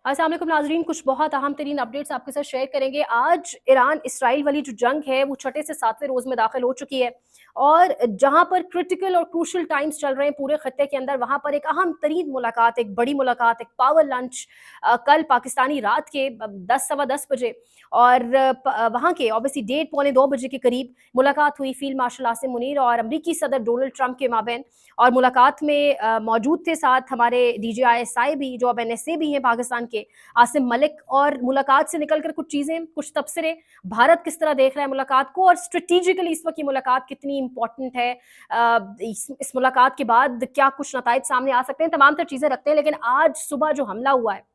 अस्सलाम वालेकुम नाज़रीन, कुछ बहुत अहम तरीन अपडेट्स आपके साथ शेयर करेंगे। आज ईरान इसराइल वाली जो जंग है वो छठे से सातवें रोज़ में दाखिल हो चुकी है और जहाँ पर क्रिटिकल और क्रूशल टाइम्स चल रहे हैं पूरे खत्ते के अंदर, वहाँ पर एक अहम तरीन मुलाकात, एक बड़ी मुलाकात, एक पावर लंच कल पाकिस्तानी रात के 10 सवा 10 बजे और वहाँ के ऑब्वियसली 1:30 पौने 2 बजे के करीब मुलाकात हुई फील्ड मार्शल आसिम मुनीर और अमरीकी सदर डोनाल्ड ट्रंप के माबैन। और मुलाकात में मौजूद थे साथ हमारे DJISI भी, जो अब NSA भी हैं पाकिस्तान के, आसिम मलिक। और मुलाकात से निकलकर कुछ चीज़ें, कुछ तबसरे, भारत किस तरह देख रहा है मुलाकात को और स्ट्रेटेजिकली इस वक्त ये मुलाकात कितनी इंपॉर्टेंट है, इस मुलाकात के बाद क्या कुछ नताइज सामने आ सकते हैं, तमाम तर चीज़ें रखते हैं। लेकिन आज सुबह जो हमला हुआ है,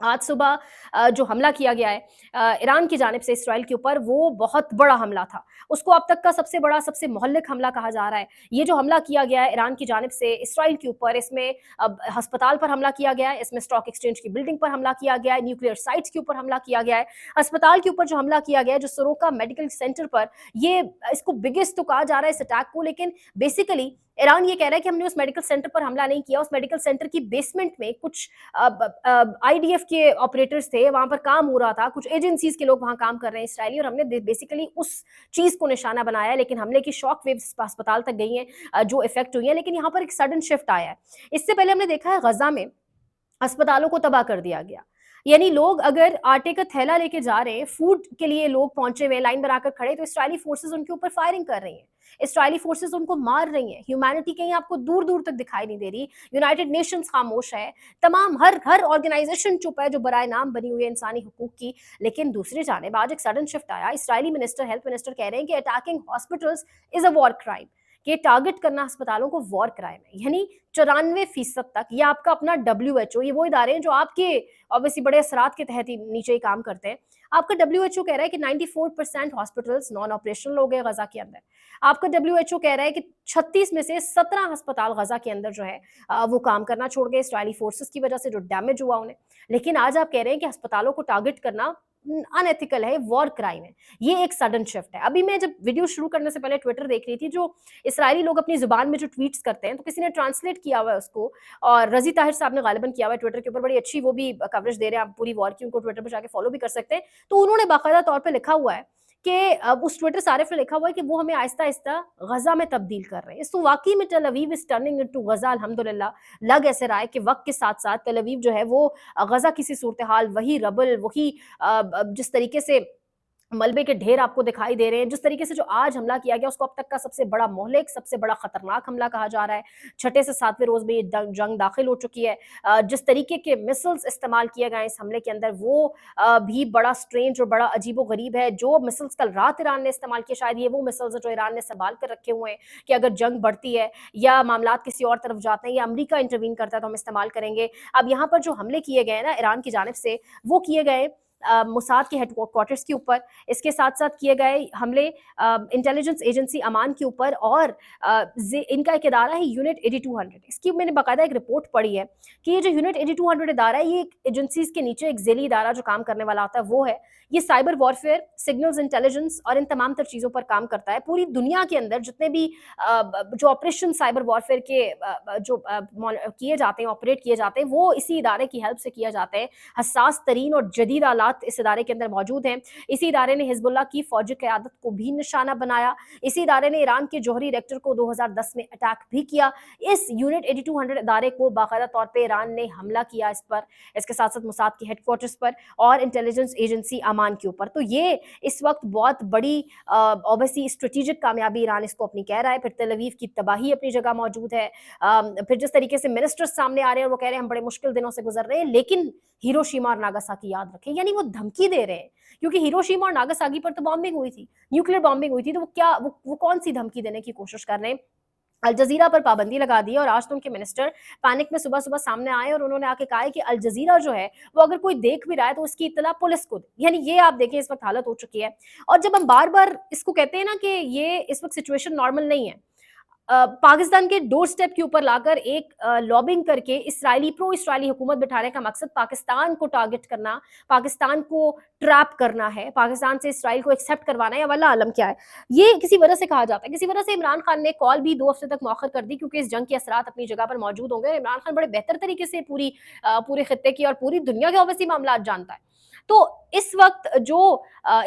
आज सुबह जो हमला किया गया है ईरान की जानिब से इसराइल के ऊपर, वो बहुत बड़ा हमला था। उसको अब तक का सबसे बड़ा, सबसे मुहल्लिक हमला कहा जा रहा है। ये जो हमला किया गया है ईरान की जानिब से इसराइल के ऊपर, इसमें अब अस्पताल पर हमला किया गया है, इसमें स्टॉक एक्सचेंज की बिल्डिंग पर हमला किया गया है, न्यूक्लियर साइट्स के ऊपर हमला किया गया है। अस्पताल के ऊपर जो हमला किया गया है, जो सरोका मेडिकल सेंटर पर, ये इसको बिगेस्ट तो कहा जा रहा है इस अटैक को, लेकिन बेसिकली ईरान ये कह रहा है कि हमने उस मेडिकल सेंटर पर हमला नहीं किया। उस मेडिकल सेंटर की बेसमेंट में कुछ IDF के ऑपरेटर्स थे, वहां पर काम हो रहा था, कुछ एजेंसीज के लोग वहां काम कर रहे हैं इसराइली, और हमने बेसिकली उस चीज को निशाना बनाया। लेकिन हमले की शॉक वेव्स अस्पताल तक गई हैं, जो इफेक्ट हुई है। लेकिन यहाँ पर एक सडन शिफ्ट आया है। इससे पहले हमने देखा है गजा में अस्पतालों को तबाह कर दिया गया। यानी लोग अगर आटे का थैला लेके जा रहे हैं, फूड के लिए लोग पहुंचे हुए, लाइन बनाकर खड़े, तो इसराइली फोर्सेस उनके ऊपर फायरिंग कर रही हैं, इसराइली फोर्सेस उनको मार रही हैं। ह्यूमैनिटी कहीं आपको दूर दूर तक दिखाई नहीं दे रही। यूनाइटेड नेशंस खामोश है, तमाम हर हर ऑर्गेनाइजेशन चुप है जो बराए नाम बनी हुई है इंसानी हुकूक की। लेकिन दूसरी जानिब आज एक सडन शिफ्ट आया। इसराइली मिनिस्टर, हेल्थ मिनिस्टर कह रहे हैं कि attacking hospitals is a war crime, कि टारगेट करना अस्पतालों को वॉर क्राइम है। यानी 94% तक ये आपका अपना WHO, ये वो इदारे हैं जो आपके ऑब्वियसली बड़े असरात के तहत ही नीचे ही काम करते हैं। आपका WHO कह रहा है कि 94% हॉस्पिटल्स नॉन ऑपरेशनल हो गए गजा के अंदर। आपका WHO कह रहा है कि 36 में से 17 अस्पताल गजा के अंदर जो है वो काम करना छोड़ गए इसराइली फोर्सेस की वजह से, जो डैमेज हुआ उन्हें। लेकिन आज आप कह रहे हैं कि अस्पतालों को टारगेट करना अनएथिकल है, वॉर क्राइम है। ये एक सडन शिफ्ट है। अभी मैं जब वीडियो शुरू करने से पहले ट्विटर देख रही थी, जो इसराइली लोग अपनी जुबान में जो ट्वीट्स करते हैं, तो किसी ने ट्रांसलेट किया हुआ है उसको, और रजी ताहिर साहब ने गालिबन किया हुआ है ट्विटर के ऊपर, बड़ी अच्छी वो भी कवरेज दे रहे हैं, आप पूरी वॉर की, उनको ट्विटर पर जाके फॉलो भी कर सकते हैं। तो उन्होंने बाकायदा तौर पर लिखा हुआ है कि अब उस ट्विटर सारिफ ने लिखा हुआ है कि वो हमें आहिस्ता आहिस्ता गजा में तब्दील कर रहे हैं। तो वाकई में Tel Aviv is turning into Gaza. अल्हम्दुलिल्लाह लग ऐसे रहा है कि वक्त के साथ साथ टेल अवीव जो है वो गजा किसी सूरत हाल, वही रबल, वही जिस तरीके से मलबे के ढेर आपको दिखाई दे रहे हैं, जिस तरीके से जो आज हमला किया गया, उसको अब तक का सबसे बड़ा मोहलिक, सबसे बड़ा खतरनाक हमला कहा जा रहा है। छठे से सातवें रोज में ये जंग दाखिल हो चुकी है। जिस तरीके के मिसल्स इस्तेमाल किए गए इस हमले के अंदर, वो भी बड़ा स्ट्रेंज और बड़ा अजीबो गरीब है। जो मिसल्स कल रात ईरान ने इस्तेमाल किए, शायद ये वो मिसल्स है जो ईरान ने संभाल कर रखे हुए हैं कि अगर जंग बढ़ती है या मामला किसी और तरफ जाते हैं या अमरीका इंटरवीन करता है तो हम इस्तेमाल करेंगे। अब यहाँ पर जो हमले किए गए ना ईरान की जानिब से, वो किए गए मोसाद के हेडक्वार्टर्स के ऊपर। इसके साथ साथ किए गए हमले इंटेलिजेंस एजेंसी अमान के ऊपर, और इनका एक इदारा है यूनिट 8200। इसकी मैंने बाकायदा एक रिपोर्ट पढ़ी है कि ये जो यूनिट 8200 इदारा है, ये एजेंसीज के नीचे एक ज़ेली इदारा जो काम करने वाला होता है वो है। ये साइबर वॉरफेयर, सिग्नल्स इंटेलिजेंस और इन तमाम तर चीज़ों पर काम करता है। पूरी दुनिया के अंदर जितने भी जो ऑपरेशन साइबर वॉरफेयर के जो किए जाते हैं, ऑपरेट किए जाते हैं, वो इसी इदारे की हेल्प से किए जाते हैं। हसास तरीन और जदीद आलात इस इदारे के अंदर मौजूद हैं। इसी इदारे ने हिजबुल्लाह की फौजी क़यादत को भी निशाना बनाया। इसी इदारे ने ईरान के जौहरी रिएक्टर को 2010 में अटैक भी किया। इस यूनिट 8200 इदारे को बाकायदा तौर पर ईरान ने हमला किया इस पर, इसके साथ साथ मोसाद के हेडक्वार्टर्स पर और इंटेलिजेंस एजेंसी अमान के ऊपर। तो ये इस वक्त बहुत बड़ी ऑब्वियसली स्ट्रेटेजिक कामयाबी ईरान इसको अपनी कह रहा है। फिर तेल अवीव की तबाही अपनी जगह मौजूद है। फिर जिस तरीके से मिनिस्टर्स सामने आ रहे हैं और वो कह रहे हैं हम बड़े मुश्किल दिनों से गुजर रहे हैं, लेकिन हिरोशिमा और नागासाकी याद रखें। यानी वो धमकी दे रहे हैं, क्योंकि हिरोशिमा और नागासाकी पर तो बॉम्बिंग हुई थी, न्यूक्लियर बॉम्बिंग हुई थी, तो वो क्या वो कौन सी धमकी देने की कोशिश कर रहे हैं। अल जजीरा पर पाबंदी लगा दी है, और आज तो उनके मिनिस्टर पैनिक में सुबह सुबह सामने आए और उन्होंने आके कहा है कि अल जजीरा जो है वो अगर कोई देख भी रहा है तो उसकी इत्तला पुलिस को दे। यानी ये आप देखें इस वक्त हालत हो चुकी है। और जब हम बार बार इसको कहते हैं ना कि ये इस वक्त सिचुएशन नॉर्मल नहीं है, पाकिस्तान के डोर स्टेप के ऊपर लाकर एक लॉबिंग करके प्रो इसराइली हुकूमत बिठाने का मकसद पाकिस्तान को टारगेट करना, पाकिस्तान को ट्रैप करना है, पाकिस्तान से इसराइल को एक्सेप्ट करवाना है, या वल्लाह आलम क्या है। ये किसी वजह से कहा जाता है। किसी वजह से इमरान खान ने कॉल भी 2 हफ्ते तक मौखर कर दी, क्योंकि इस जंग के असरात अपनी जगह पर मौजूद होंगे। इमरान खान बड़े बेहतर तरीके से पूरे खित्ते की और पूरी दुनिया के ऑब्वियसली मामलात जानता है। तो इस वक्त जो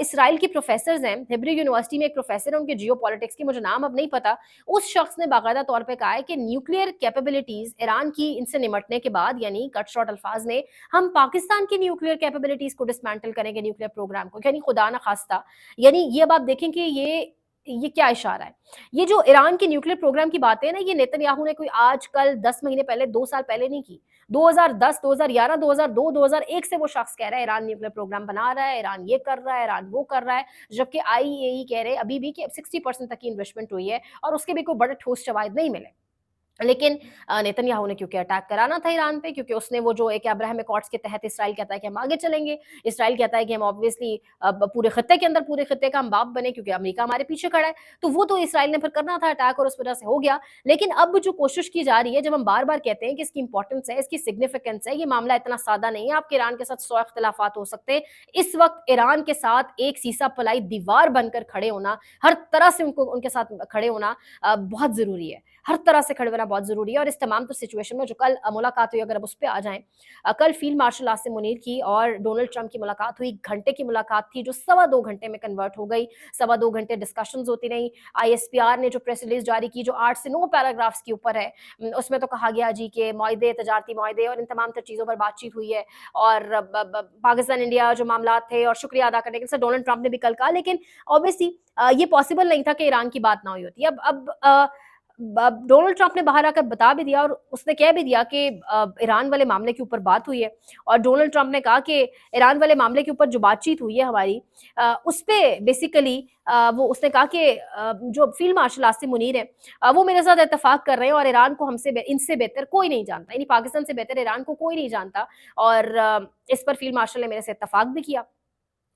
इसराइल के प्रोफेसर्स हैं, हिब्रू यूनिवर्सिटी में एक प्रोफेसर है उनके जियोपॉलिटिक्स की, मुझे नाम अब नहीं पता, उस शख्स ने बाकायदा तौर पे कहा है कि न्यूक्लियर कैपेबिलिटीज ईरान की इनसे निमटने के बाद, यानी कट शॉर्ट अल्फाज में, हम पाकिस्तान की न्यूक्लियर कैपेबिलिटीज को डिसमेंटल करेंगे, न्यूक्लियर प्रोग्राम को, यानी खुदा ना खास्ता। यानी ये अब आप देखें कि ये क्या इशारा है। ये जो ईरान के न्यूक्लियर प्रोग्राम की बातें हैं ना, ये नेतन्याहू ने कोई आज कल 10 महीने पहले, 2 साल पहले नहीं की। 2010, 2011, 2002, 2001 से वो शख्स कह रहा है ईरान न्यूक्लियर प्रोग्राम बना रहा है, ईरान ये कर रहा है, ईरान वो कर रहा है, जबकि आईएई कह रहे हैं अभी भी कि 60% तक की इन्वेस्टमेंट हुई है और उसके भी कोई बड़े ठोस शवाहिद नहीं मिले। लेकिन नेतन्याहू ने क्योंकि अटैक कराना था ईरान पे, क्योंकि उसने वो जो एक अब्राहम अकॉर्ड्स के तहत इस्राइल कहता है कि हम आगे चलेंगे, इस्राइल कहता है कि हम ऑब्वियसली पूरे खत्ते के अंदर पूरे खत्ते का हम बाप बने, क्योंकि अमेरिका हमारे पीछे खड़ा है। तो वो तो इस्राइल ने फिर करना था अटैक, और उस वजह से हो गया। लेकिन अब जो कोशिश की जा रही है, जब हम बार बार कहते हैं कि इसकी इंपॉर्टेंस है, इसकी सिग्निफिकेंस है, ये मामला इतना सादा नहीं है, आपके ईरान के साथ 100 इख्तिलाफात हो सकते हैं। इस वक्त ईरान के साथ एक सीसा पलाई दीवार बनकर खड़े होना, हर तरह से उनके साथ खड़े होना बहुत जरूरी है। हर तरह से खड़े होना बहुत जरूरी है। और इस तमाम तो सिचुएशन में जो कल मुलाकात हुई, अगर अब उस पर आ जाएं, कल फील्ड मार्शल आसिम मुनीर की और डोनाल्ड ट्रंप की मुलाकात हुई। घंटे की मुलाकात थी जो 2.25 घंटे में कन्वर्ट हो गई। 2.25 घंटे डिस्कशंस होती रही। ISPR ने जो प्रेस रिलीज जारी की, जो 8 से 9 पैराग्राफ्स के ऊपर है, उसमें तो कहा गया जी के मुआहदे, तजारती मुआहदे और इन तमाम तर चीज़ों पर बातचीत हुई है। और पाकिस्तान इंडिया जो मामला थे, और शुक्रिया अदा करने के लिए डोनाल्ड ट्रंप ने भी कल कहा। लेकिन ऑब्वियसली ये पॉसिबल नहीं था कि ईरान की बात ना हुई होती। अब डोनाल्ड ट्रंप ने बाहर आकर बता भी दिया, और उसने कह भी दिया कि ईरान वाले मामले के ऊपर बात हुई है। और डोनाल्ड ट्रंप ने कहा कि ईरान वाले मामले के ऊपर जो बातचीत हुई है हमारी, उस पे बेसिकली वो उसने कहा कि जो फील्ड मार्शल आसिम मुनीर है, वो मेरे साथ इत्तेफाक कर रहे हैं, और ईरान को इनसे बेहतर कोई नहीं जानता, यानी पाकिस्तान से बेहतर ईरान को कोई नहीं जानता। और इस पर फील्ड मार्शल ने मेरे से इत्तेफाक भी किया।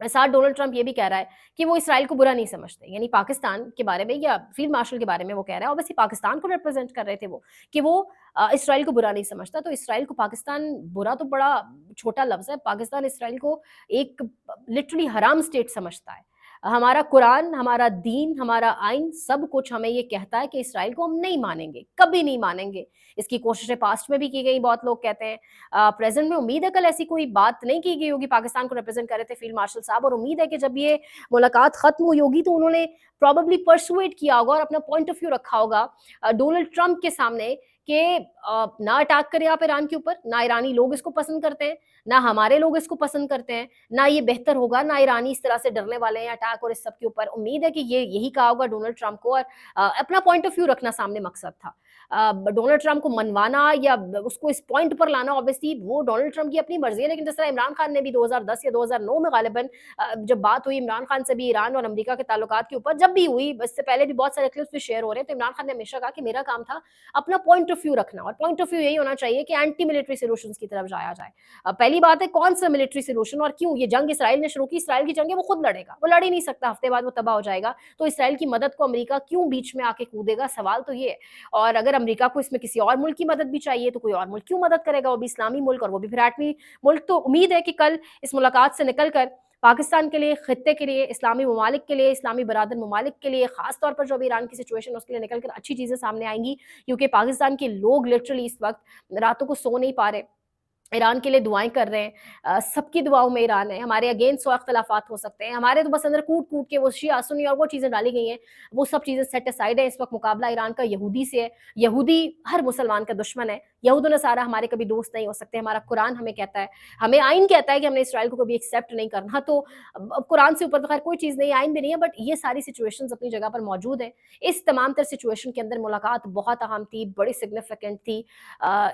साथ डोनाल्ड ट्रंप ये भी कह रहा है कि वो इसराइल को बुरा नहीं समझते, यानी पाकिस्तान के बारे में या फील्ड मार्शल के बारे में वो कह रहा है। ऑब्वियसली पाकिस्तान को रिप्रेजेंट कर रहे थे वो, कि वो इसराइल को बुरा नहीं समझता। तो इसराइल को पाकिस्तान बुरा तो बड़ा छोटा लफ्ज़ है। पाकिस्तान इसराइल को एक लिटरली हराम स्टेट समझता है। हमारा कुरान, हमारा दीन, हमारा आइन, सब कुछ हमें ये कहता है कि इसराइल को हम नहीं मानेंगे, कभी नहीं मानेंगे। इसकी कोशिशें पास्ट में भी की गई, बहुत लोग कहते हैं। प्रेजेंट में उम्मीद है कल ऐसी कोई बात नहीं की गई होगी। पाकिस्तान को रिप्रेजेंट कर रहे थे फील्ड मार्शल साहब, और उम्मीद है कि जब ये मुलाकात खत्म हुई होगी तो उन्होंने प्रॉबली परसुएट किया होगा और अपना पॉइंट ऑफ व्यू रखा होगा डोनाल्ड ट्रंप के सामने कि ना अटैक करें आप ईरान के ऊपर, ना ईरानी लोग इसको पसंद करते हैं, ना हमारे लोग इसको पसंद करते हैं, ना ये बेहतर होगा, ना ईरानी इस तरह से डरने वाले हैं अटैक और इस सब के ऊपर। उम्मीद है कि ये यही कहा होगा डोनाल्ड ट्रंप को, और अपना पॉइंट ऑफ व्यू रखना सामने मकसद था। डोनाल्ड ट्रंप को मनवाना या उसको इस पॉइंट पर लाना, ऑब्वियसली वो डोनाल्ड ट्रंप की अपनी मर्जी है। लेकिन जिस तरह इमरान खान ने भी 2010 या 2009 में गालिबन जब बात हुई इमरान खान से भी ईरान और अमेरिका के ताल्लुकात के ऊपर, जब भी हुई, इससे पहले भी बहुत सारे क्लिप्स भी शेयर हो रहे हैं, तो इमरान खान ने हमेशा कहा कि मेरा काम था अपना पॉइंट ऑफ व्यू रखना, और पॉइंट ऑफ व्यू यही होना चाहिए कि एंटी मिलिट्री सोल्यूशंस की तरफ जाया जाए। पहली बात है, कौन सा मिलिट्री सोल्यूशन और क्यों? ये जंग इसराइल ने शुरू की, इसराइल की जंग है, वो खुद लड़ेगा, वो लड़ ही नहीं सकता, हफ्ते बाद वो तबाह हो जाएगा। तो इसराइल की मदद को अमेरिका क्यों बीच में आके कूदेगा? सवाल तो ये है। और अगर अमेरिका को इसमें किसी और मुल्क की मदद भी चाहिए तो कोई और मुल्क क्यों मदद करेगा, वो भी इस्लामी मुल्क, और वो भी फिर एटमी मुल्क। तो उम्मीद है कि कल इस मुलाकात से निकल कर पाकिस्तान के लिए, खित्ते के लिए, इस्लामी ममालिक के लिए, इस्लामी बरादर ममालिक के लिए, खास तौर पर जो अभी ईरान की सिचुएशन है उसके लिए निकल कर अच्छी चीज़ें सामने आएंगी। क्योंकि पाकिस्तान के लोग लिटरली इस वक्त रातों को सो नहीं पा रहे, ईरान के लिए दुआएं कर रहे हैं। सबकी दुआओं में ईरान है। हमारे अगेंस्ट 100 इख्तिलाफात हो सकते हैं, हमारे तो बस अंदर कूट कूट के वो शिया सुन्नी और वो चीज़ें डाली गई हैं, वो सब चीज़ें सेट असाइड है। इस वक्त मुकाबला ईरान का यहूदी से है। यहूदी हर मुसलमान का दुश्मन है। यहूद नसारा हमारे कभी दोस्त नहीं हो सकते। हमारा कुरान हमें कहता है, हमें आइन कहता है कि हमने इसराइल को कभी एक्सेप्ट नहीं करना। तो अब कुरान से ऊपर तो खैर कोई चीज़ नहीं, आइन भी नहीं है, बट ये सारी सिचुएशंस अपनी जगह पर मौजूद हैं। इस तमाम तर सिचुएशन के अंदर मुलाकात बहुत अहम थी, बड़ी सिग्निफिकेंट थी।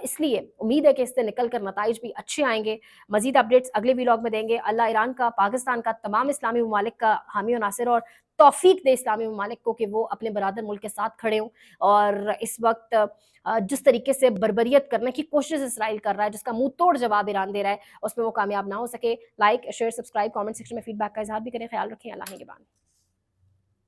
इसलिए उम्मीद है कि इससे निकल कर नताइज भी अच्छे आएंगे। मजीद अपडेट्स अगले व्लॉग में देंगे। अल्लाह ईरान का, पाकिस्तान का, तमाम इस्लामी ममालिक का हामी और नासिर, और तौफीक दे इस्लामी ममालिक को कि वो अपने बरादर मुल्क के साथ खड़े हों। और इस वक्त जिस तरीके से बर्बरियत करने की कोशिश इसराइल कर रहा है, जिसका मुंह तोड़ जवाब ईरान दे रहा है, उसमें वो कामयाब ना हो सके। Like, share, subscribe, comment section में फीडबैक का इजहार भी करें। ख्याल रखें। अल्लाह निगहबान।